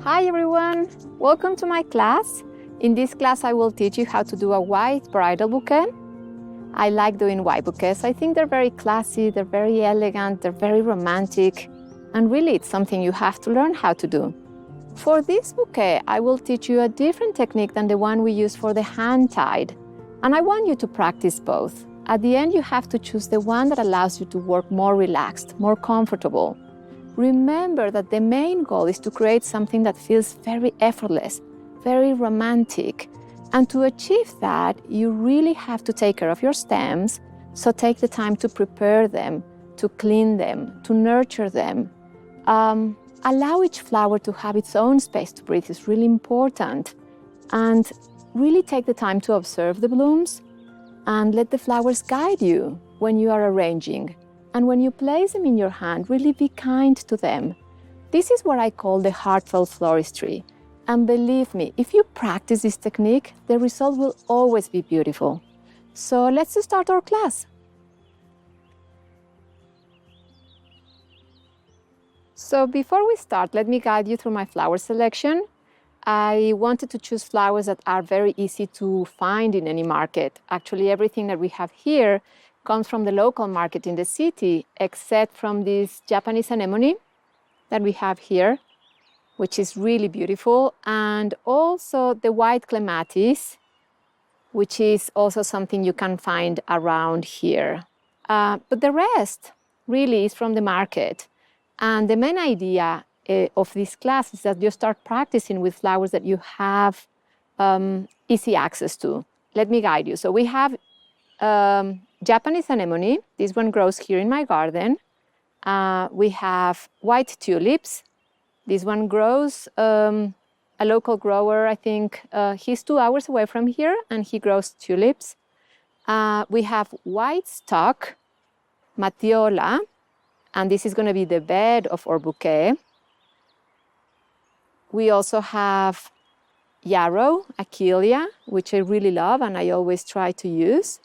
Hi everyone, welcome to my class. In this class I will teach you how to do a white bridal bouquet. I like doing white bouquets. I think they're very classy, they're very elegant, they're very romantic, and really it's something you have to learn how to do. For this bouquet, I will teach you a different technique than the one we use for the hand-tied, and I want you to practice both. At the end, you have to choose the one that allows you to work more relaxed, more comfortable. Remember that the main goal is to create something that feels very effortless, very romantic. And to achieve that, you really have to take care of your stems, so take the time to prepare them, to clean them, to nurture them. Allow each flower to have its own space to breathe is really important. And really take the time to observe the blooms and let the flowers guide you when you are arranging. And when you place them in your hand, really be kind to them. This is what I call the heartfelt floristry. And believe me, if you practice this technique, the result will always be beautiful. So let's start our class. So before we start, let me guide you through my flower selection. I wanted to choose flowers that are very easy to find in any market. Actually, everything that we have here comes from the local market in the city, except from this Japanese anemone that we have here, which is really beautiful, and also the white clematis, which is also something you can find around here. But the rest really is from the market. And the main idea of this class is that you start practicing with flowers that you have easy access to. Let me guide you. So we have Japanese anemone. This one grows here in my garden. We have white tulips. This one grows, a local grower, I think, he's 2 hours away from here, and he grows tulips. We have white stock, matiola, and this is going to be the bed of our bouquet. We also have yarrow, achillea, which I really love and I always try to use.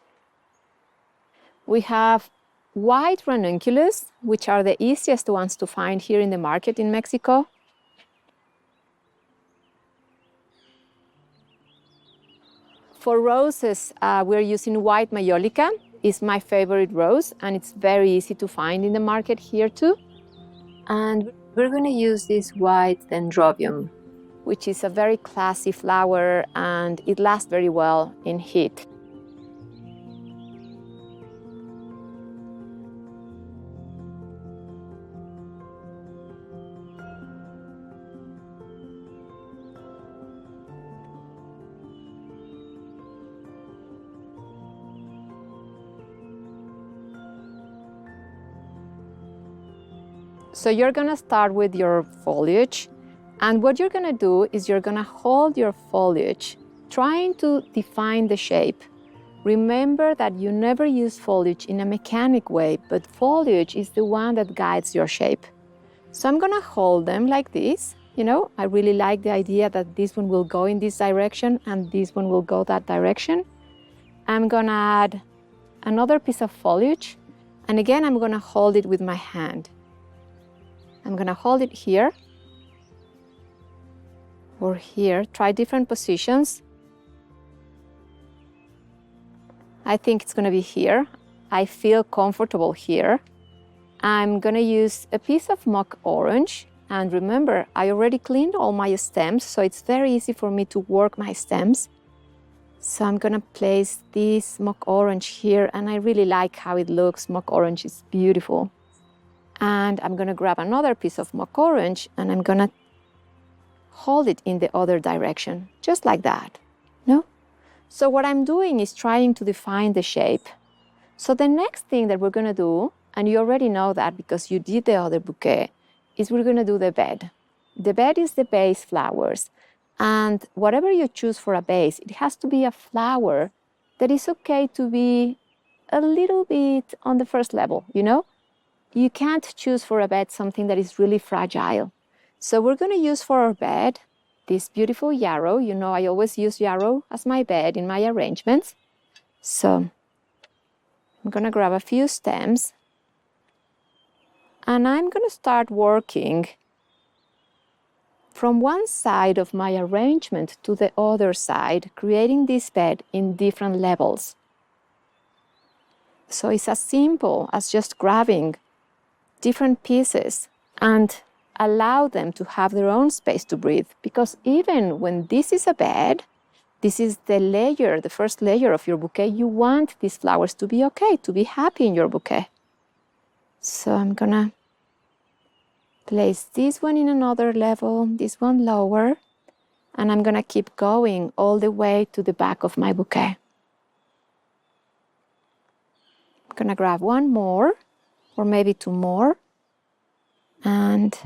We have white ranunculus, which are the easiest ones to find here in the market in Mexico. For roses, we're using white majolica. It's my favorite rose, and it's very easy to find in the market here too. And we're going to use this white dendrobium, which is a very classy flower, and it lasts very well in heat. So you're going to start with your foliage, and what you're going to do is you're going to hold your foliage, trying to define the shape. Remember that you never use foliage in a mechanic way, but foliage is the one that guides your shape. So I'm going to hold them like this. You know, I really like the idea that this one will go in this direction and this one will go that direction. I'm going to add another piece of foliage, and again I'm going to hold it with my hand. I'm going to hold it here or here. Try different positions. I think it's going to be here. I feel comfortable here. I'm going to use a piece of mock orange. And remember, I already cleaned all my stems, so it's very easy for me to work my stems. So I'm going to place this mock orange here, and I really like how it looks. Mock orange is beautiful. And I'm going to grab another piece of mock orange, and I'm going to hold it in the other direction, just like that. No? So what I'm doing is trying to define the shape. So the next thing that we're going to do, and you already know that because you did the other bouquet, is we're going to do the bed. The bed is the base flowers. And whatever you choose for a base, it has to be a flower that is okay to be a little bit on the first level, you know? You can't choose for a bed something that is really fragile. So we're going to use for our bed this beautiful yarrow. You know, I always use yarrow as my bed in my arrangements. So I'm going to grab a few stems, and I'm going to start working from one side of my arrangement to the other side, creating this bed in different levels. So it's as simple as just grabbing different pieces and allow them to have their own space to breathe. Because even when this is a bed, this is the layer, the first layer of your bouquet, you want these flowers to be okay, to be happy in your bouquet. So I'm gonna place this one in another level, this one lower, and I'm gonna keep going all the way to the back of my bouquet. I'm gonna grab one more, or maybe two more, and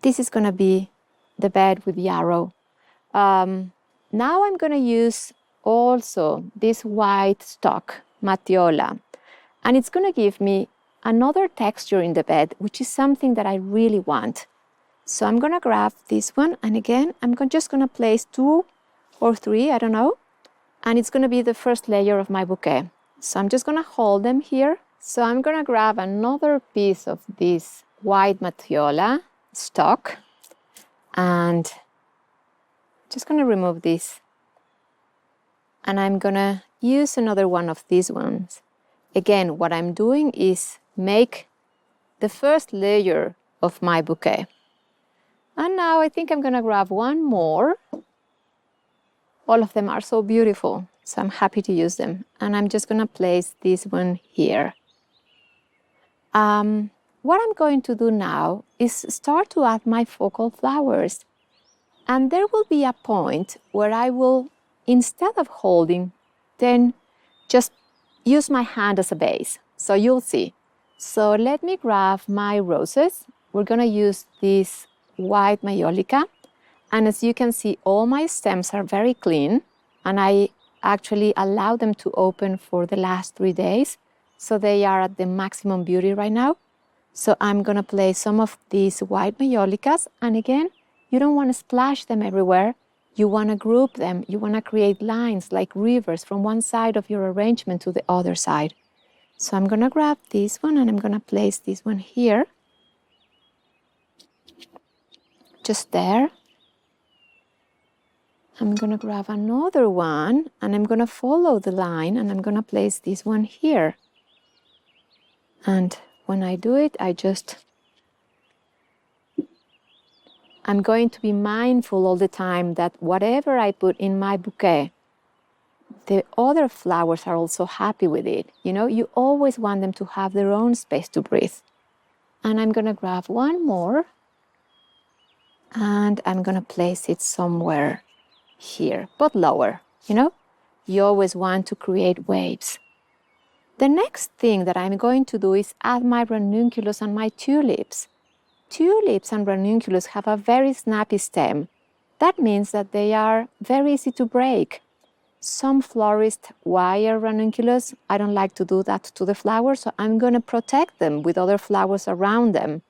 this is gonna be the bed with the arrow. Now I'm gonna use also this white stock, Matiola, and it's gonna give me another texture in the bed, which is something that I really want. So I'm gonna grab this one, and again, I'm just gonna place 2 or 3, I don't know, and it's gonna be the first layer of my bouquet. So I'm just gonna hold them here. So I'm gonna grab another piece of this white Matiola stock, and just gonna remove this. And I'm gonna use another one of these ones. Again, what I'm doing is make the first layer of my bouquet. And now I think I'm gonna grab one more. All of them are so beautiful, so I'm happy to use them. And I'm just gonna place this one here. What I'm going to do now is start to add my focal flowers. And there will be a point where I will, instead of holding, then just use my hand as a base. So you'll see. So let me grab my roses. We're gonna use this white Maiolica. And as you can see, all my stems are very clean, and I actually allow them to open for the last 3 days. So they are at the maximum beauty right now. So I'm gonna place some of these white Maiolicas, and again, you don't wanna splash them everywhere. You wanna group them, you wanna create lines like rivers from one side of your arrangement to the other side. So I'm gonna grab this one, and I'm gonna place this one here. Just there. I'm gonna grab another one, and I'm gonna follow the line, and I'm gonna place this one here. And when I do it, I'm going to be mindful all the time that whatever I put in my bouquet, the other flowers are also happy with it. You know, you always want them to have their own space to breathe. And I'm gonna grab one more, and I'm gonna place it somewhere here, but lower, you know? You always want to create waves. The next thing that I'm going to do is add my ranunculus and my tulips. Tulips and ranunculus have a very snappy stem. That means that they are very easy to break. Some florists wire ranunculus. I don't like to do that to the flowers, so I'm gonna protect them with other flowers around them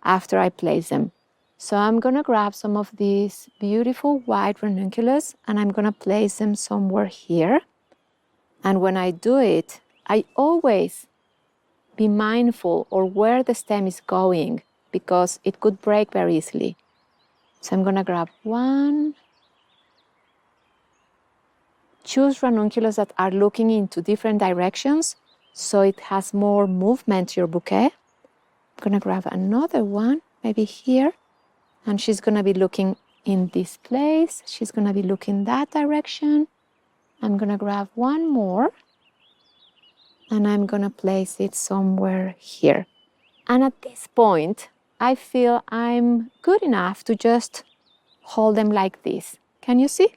after I place them. So I'm gonna grab some of these beautiful white ranunculus, and I'm gonna place them somewhere here. And when I do it, I always be mindful of where the stem is going, because it could break very easily. So I'm gonna grab one. Choose ranunculus that are looking into different directions, so it has more movement to your bouquet. I'm gonna grab another one, maybe here. And she's gonna be looking in this place. She's gonna be looking that direction. I'm gonna grab one more, and I'm gonna place it somewhere here. And at this point, I feel I'm good enough to just hold them like this. Can you see?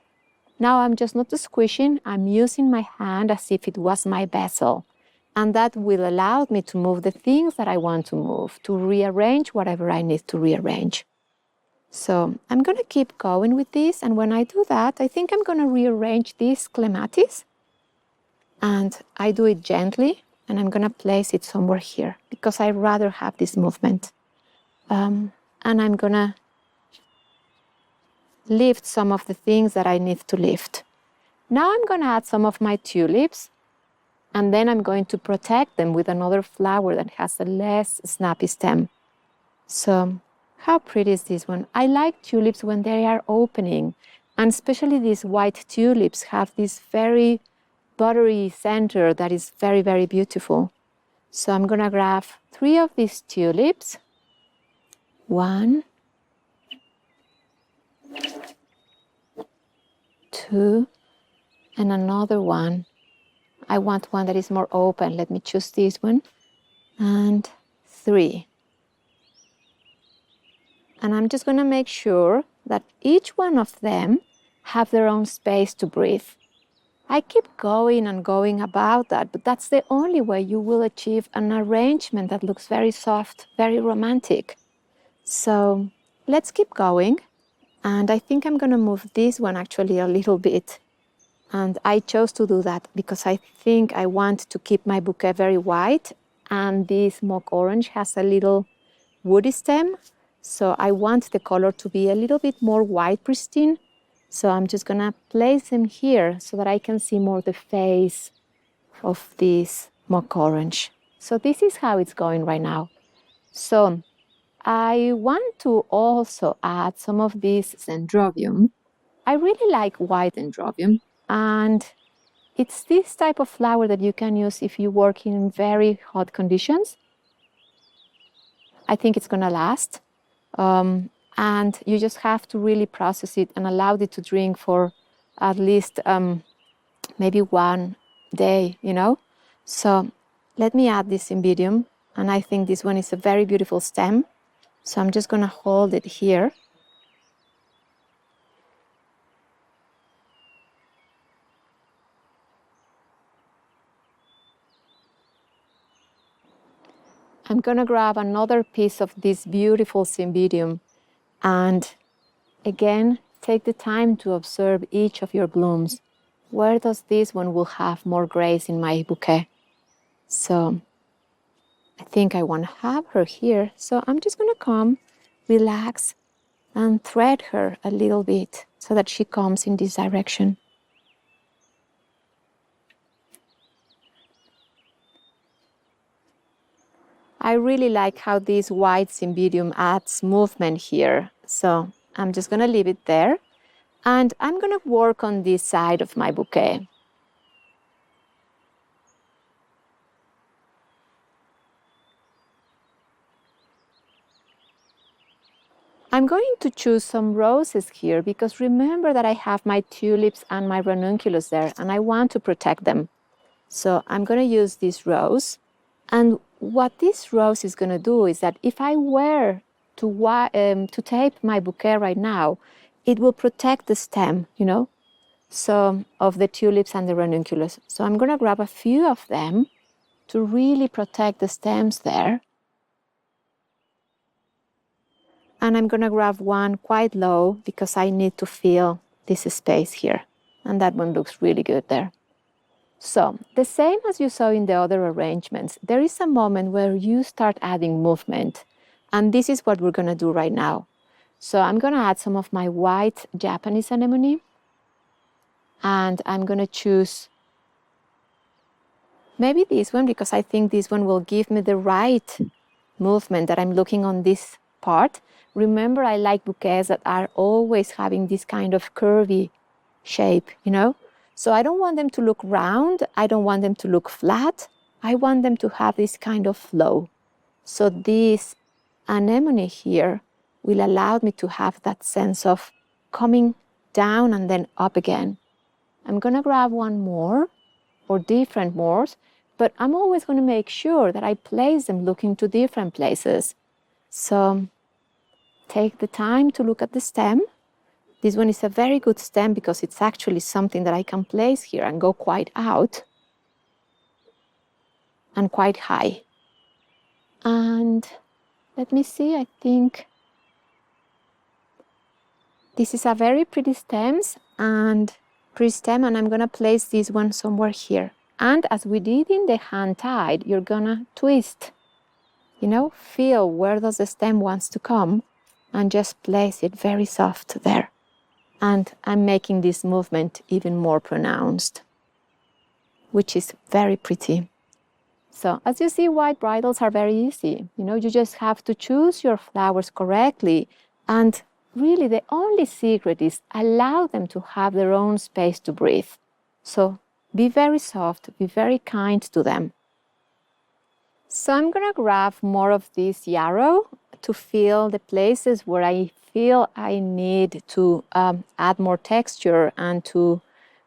Now I'm just not squishing, I'm using my hand as if it was my vessel. And that will allow me to move the things that I want to move, to rearrange whatever I need to rearrange. So I'm gonna keep going with this, and when I do that, I think I'm gonna rearrange this clematis. And I do it gently, and I'm gonna place it somewhere here, because I'd rather have this movement. And I'm gonna lift some of the things that I need to lift. Now I'm gonna add some of my tulips, and then I'm going to protect them with another flower that has a less snappy stem. So How pretty is this one? I like tulips when they are opening, and especially these white tulips have this very buttery center that is very, very beautiful. So I'm gonna grab 3 of these tulips. 1, 2, and another one. I want one that is more open. Let me choose this one. And 3. And I'm just gonna make sure that each one of them have their own space to breathe. I keep going and going about that, but that's the only way you will achieve an arrangement that looks very soft, very romantic. So let's keep going. And I think I'm gonna move this one actually a little bit. And I chose to do that because I think I want to keep my bouquet very white, and this mock orange has a little woody stem. So I want the color to be a little bit more white pristine. So I'm just gonna place them here so that I can see more the face of this mock orange. So this is how it's going right now. So I want to also add some of this dendrobium. I really like white dendrobium, and it's this type of flower that you can use if you work in very hot conditions. I think it's gonna last. And you just have to really process it and allow it to drink for at least maybe 1 day, you know? So let me add this cymbidium, and I think this one is a very beautiful stem. So I'm just gonna hold it here. I'm gonna grab another piece of this beautiful cymbidium, and again, take the time to observe each of your blooms. Where does this one will have more grace in my bouquet? So I think I want to have her here. So I'm just gonna come, relax, and thread her a little bit so that she comes in this direction. I really like how this white cymbidium adds movement here. So I'm just gonna leave it there. And I'm gonna work on this side of my bouquet. I'm going to choose some roses here because remember that I have my tulips and my ranunculus there, and I want to protect them. So I'm gonna use this rose. And what this rose is gonna do is that if I were to tape my bouquet right now, it will protect the stem, you know, so of the tulips and the ranunculus. So I'm gonna grab a few of them to really protect the stems there. And I'm gonna grab one quite low because I need to fill this space here. And that one looks really good there. So the same as you saw in the other arrangements, there is a moment where you start adding movement. And this is what we're gonna do right now. So I'm gonna add some of my white Japanese anemone. And I'm gonna choose maybe this one because I think this one will give me the right movement that I'm looking on this part. Remember, I like bouquets that are always having this kind of curvy shape, you know? So I don't want them to look round. I don't want them to look flat. I want them to have this kind of flow. So this anemone here will allow me to have that sense of coming down and then up again. I'm gonna grab one more or different mores, but I'm always gonna make sure that I place them looking to different places. So take the time to look at the stem. This one is a very good stem because it's actually something that I can place here and go quite out and quite high. And let me see, I think this is a very pretty stem, and I'm gonna place this one somewhere here. And as we did in the hand tied, you're gonna twist, you know, feel where does the stem wants to come and just place it very soft there. And I'm making this movement even more pronounced, which is very pretty. So as you see, white bridals are very easy. You just have to choose your flowers correctly. And really, the only secret is allow them to have their own space to breathe. So be very soft, be very kind to them. So I'm going to grab more of this yarrow to fill the places where I feel I need to add more texture and to,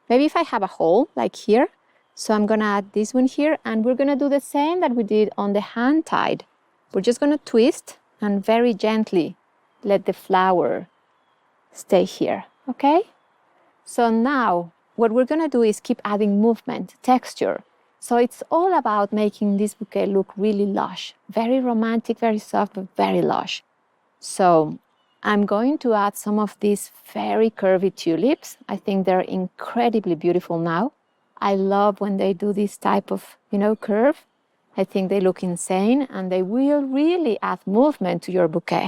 maybe if I have a hole like here. So I'm going to add this one here, and we're going to do the same that we did on the hand tied. We're just going to twist and very gently let the flower stay here, okay? So now what we're going to do is keep adding movement, texture. So it's all about making this bouquet look really lush, very romantic, very soft, but very lush. So I'm going to add some of these very curvy tulips. I think they're incredibly beautiful now. I love when they do this type of, curve. I think they look insane, and they will really add movement to your bouquet.